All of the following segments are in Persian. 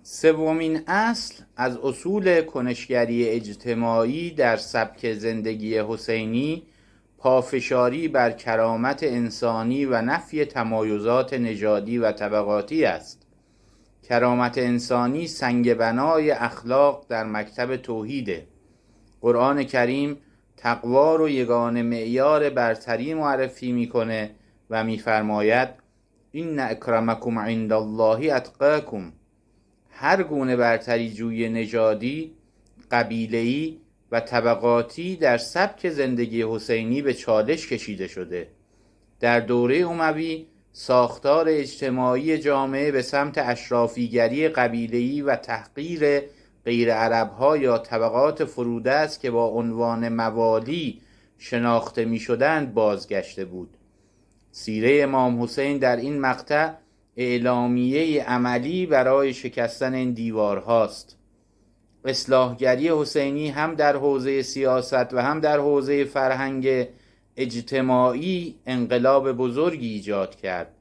سومین اصل از اصول کنشگری اجتماعی در سبک زندگی حسینی پافشاری بر کرامت انسانی و نفی تمایزات نژادی و طبقاتی است. کرامت انسانی سنگ بنای اخلاق در مکتب توحیده. قرآن کریم تقوا رو یگانه معیار برتری معرفی میکنه و میفرماید این اکرمکم عند الله اتقاکم. هر گونه برتری جوی نژادی، قبیله‌ای و طبقاتی در سبک زندگی حسینی به چالش کشیده شده. در دوره اموی ساختار اجتماعی جامعه به سمت اشرافیگری قبیله‌ای و تحقیر غیر عرب‌ها یا طبقات فروده است که با عنوان موالی شناخته می‌شدند بازگشته بود. سیره امام حسین در این مقطع اعلامیه عملی برای شکستن این دیوارهاست. اصلاحگری حسینی هم در حوزه سیاست و هم در حوزه فرهنگ اجتماعی انقلاب بزرگی ایجاد کرد.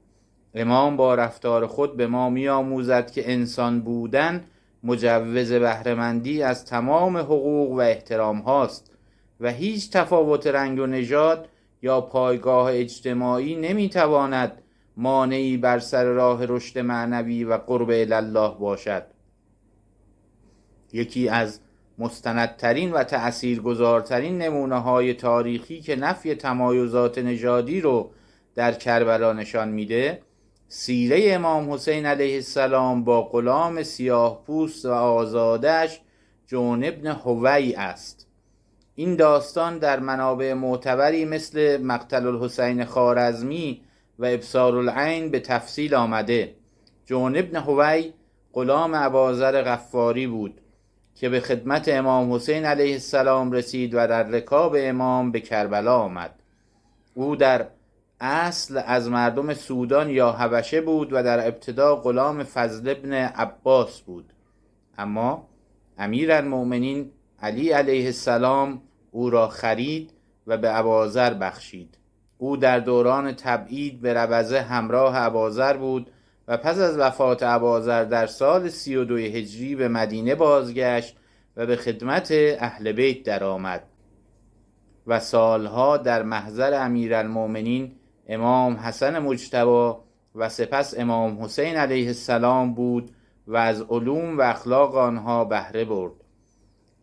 امام با رفتار خود به ما می‌آموزد که انسان بودن مجوز بهره‌مندی از تمام حقوق و احترام هاست و هیچ تفاوت رنگ و نژاد یا پایگاه اجتماعی نمیتواند مانعی بر سر راه رشد معنوی و قرب الله باشد. یکی از مستندترین و تأثیرگذارترین نمونه‌های تاریخی که نفی تمایزات نژادی رو در کربلا نشان میده، سیره امام حسین علیه السلام با غلام سیاه پوست و آزادش جون ابن هوی است. این داستان در منابع معتبری مثل مقتل الحسین خوارزمی و ابصار العین به تفصیل آمده. جون ابن هوی غلام اباذر غفاری بود که به خدمت امام حسین علیه السلام رسید و در رکاب امام به کربلا آمد. او در اصل از مردم سودان یا حبشه بود و در ابتدا غلام فضل ابن عباس بود، اما امیرالمؤمنین علی علیه السلام او را خرید و به اباذر بخشید. او در دوران تبعید به ربضه همراه اباذر بود و پس از وفات اباذر در سال 32 هجری به مدینه بازگشت و به خدمت اهل بیت درآمد و سالها در محضر امیرالمؤمنین امام حسن مجتبی و سپس امام حسین علیه السلام بود و از علوم و اخلاق آنها بهره برد.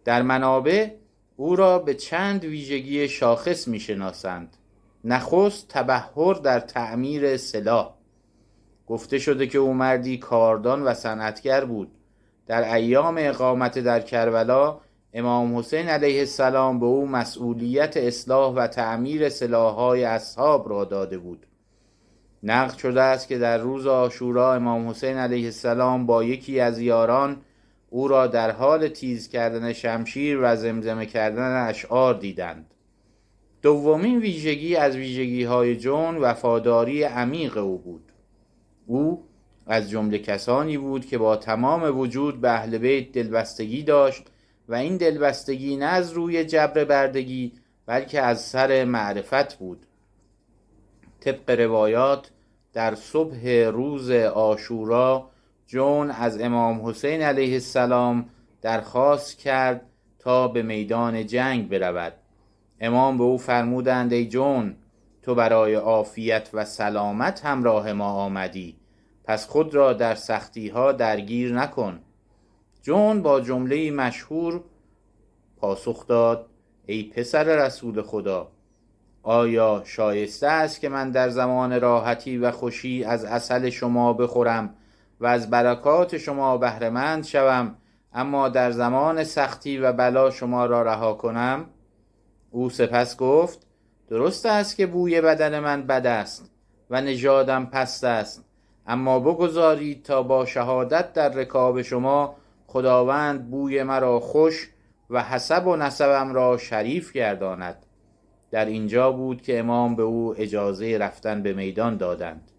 در منابع او را به چند ویژگی شاخص می‌شناسند. نخست تبحر در تعمیر سلاح. گفته شده که او مردی کاردان و صنعتگر بود. در ایام اقامت در کربلا امام حسین علیه السلام به او مسئولیت اصلاح و تعمیر سلاح‌های اصحاب را داده بود. نقل شده است که در روز عاشورا امام حسین علیه السلام با یکی از یاران او را در حال تیز کردن شمشیر و زمزمه کردن اشعار دیدند. دومین ویژگی از ویژگی‌های جون وفاداری عمیق او بود. او از جمله کسانی بود که با تمام وجود به اهل بیت دلبستگی داشت و این دلبستگی نه از روی جبر بردگی بلکه از سر معرفت بود. طبق روایات در صبح روز عاشورا جون از امام حسین علیه السلام درخواست کرد تا به میدان جنگ برود. امام به او فرمودند ای جون، تو برای عافیت و سلامت همراه ما آمدی، پس خود را در سختی ها درگیر نکن. جون با جمله مشهور پاسخ داد ای پسر رسول خدا، آیا شایسته است که من در زمان راحتی و خوشی از عسل شما بخورم و از برکات شما بهره‌مند شوم، اما در زمان سختی و بلا شما را رها کنم؟ او سپس گفت درست است که بوی بدن من بد است و نژادم پست است، اما بگذارید تا با شهادت در رکاب شما خداوند بوی مرا خوش و حسب و نسبم را شریف گرداند. در اینجا بود که امام به او اجازه رفتن به میدان دادند.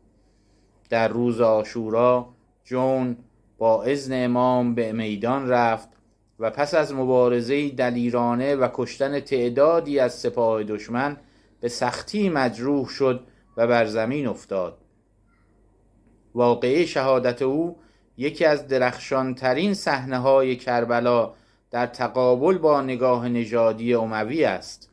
در روز عاشورا جون با اذن امام به میدان رفت و پس از مبارزه دلیرانه و کشتن تعدادی از سپاه دشمن به سختی مجروح شد و بر زمین افتاد. واقعه شهادت او یکی از درخشانترین صحنه‌های کربلا در تقابل با نگاه نژادی اموی است.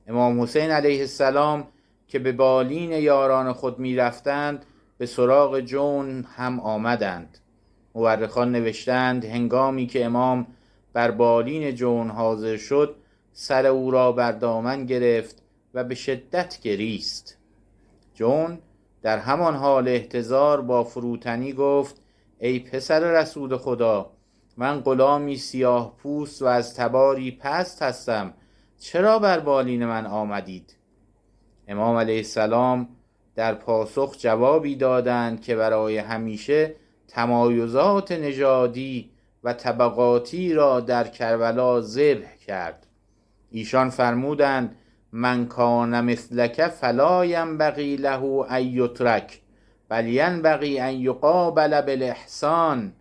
امام حسین علیه السلام که به بالین یاران خود می رفتند به سراغ جون هم آمدند. مورخان نوشتند هنگامی که امام بر بالین جون حاضر شد سر او را بر دامن گرفت و به شدت گریست. جون در همان حال احتضار با فروتنی گفت ای پسر رسول خدا، من غلامی سیاه پوست و از تباری پست هستم، چرا بر بالین من آمدید؟ امام علیه السلام در پاسخ جوابی دادند که برای همیشه تمایزات نژادی و طبقاتی را در کربلا ذبح کرد. ایشان فرمودند من کان مثلک فلا ینبغی له ان یترک بل ینبغی ان یقابل بالاحسان.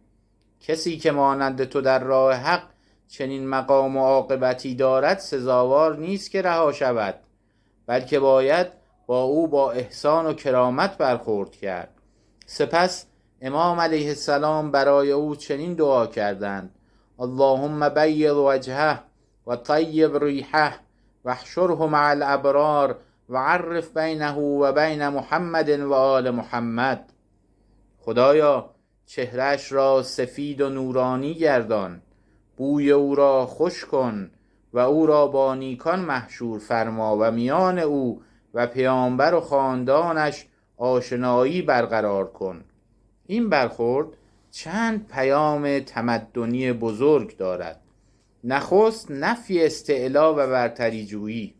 کسی که مانند تو در راه حق چنین مقام و عاقبتی دارد سزاوار نیست که رها شود، بلکه باید با او با احسان و کرامت برخورد کرد. سپس امام علیه السلام برای او چنین دعا کردند اللهم بید وجهه و طیب ریحه و احشره مع الابرار و عرف بینه و بین محمد و آل محمد. خدایا چهرش را سفید و نورانی گردان، بوی او را خوش کن و او را با نیکان محشور فرما و میان او و پیامبر و خاندانش آشنایی برقرار کن. این برخورد چند پیام تمدنی بزرگ دارد. نخست نفی استعلا و برتری جویی.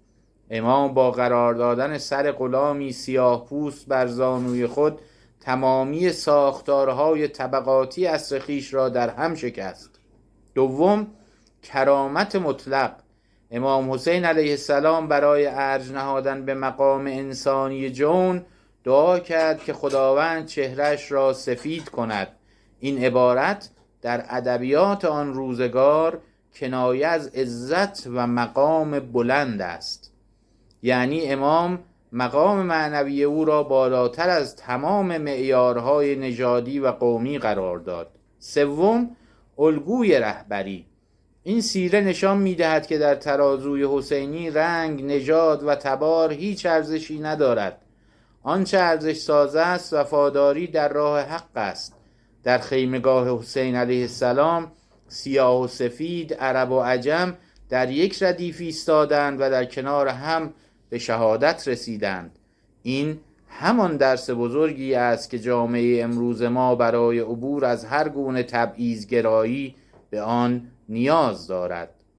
امام با قرار دادن سر غلامی سیاه پوست بر زانوی خود تمامی ساختارهای طبقاتی عصر خویش را در هم شکست. دوم، کرامت مطلق. امام حسین علیه السلام برای ارج نهادن به مقام انسانی جون دعا کرد که خداوند چهرش را سفید کند. این عبارت در ادبیات آن روزگار کنایه از عزت و مقام بلند است، یعنی امام مقام معنوی او را بالاتر از تمام معیارهای نژادی و قومی قرار داد. سوم، الگوی رهبری. این سیره نشان می‌دهد که در ترازوی حسینی رنگ، نژاد و تبار هیچ ارزشی ندارد. آنچه ارزش ساز است وفاداری در راه حق است. در خیمگاه حسین علیه السلام سیاه و سفید، عرب و عجم در یک ردیف ایستادند و در کنار هم به شهادت رسیدند. این همان درس بزرگی است که جامعه امروز ما برای عبور از هر گونه تبعیض‌گرایی به آن نیاز دارد.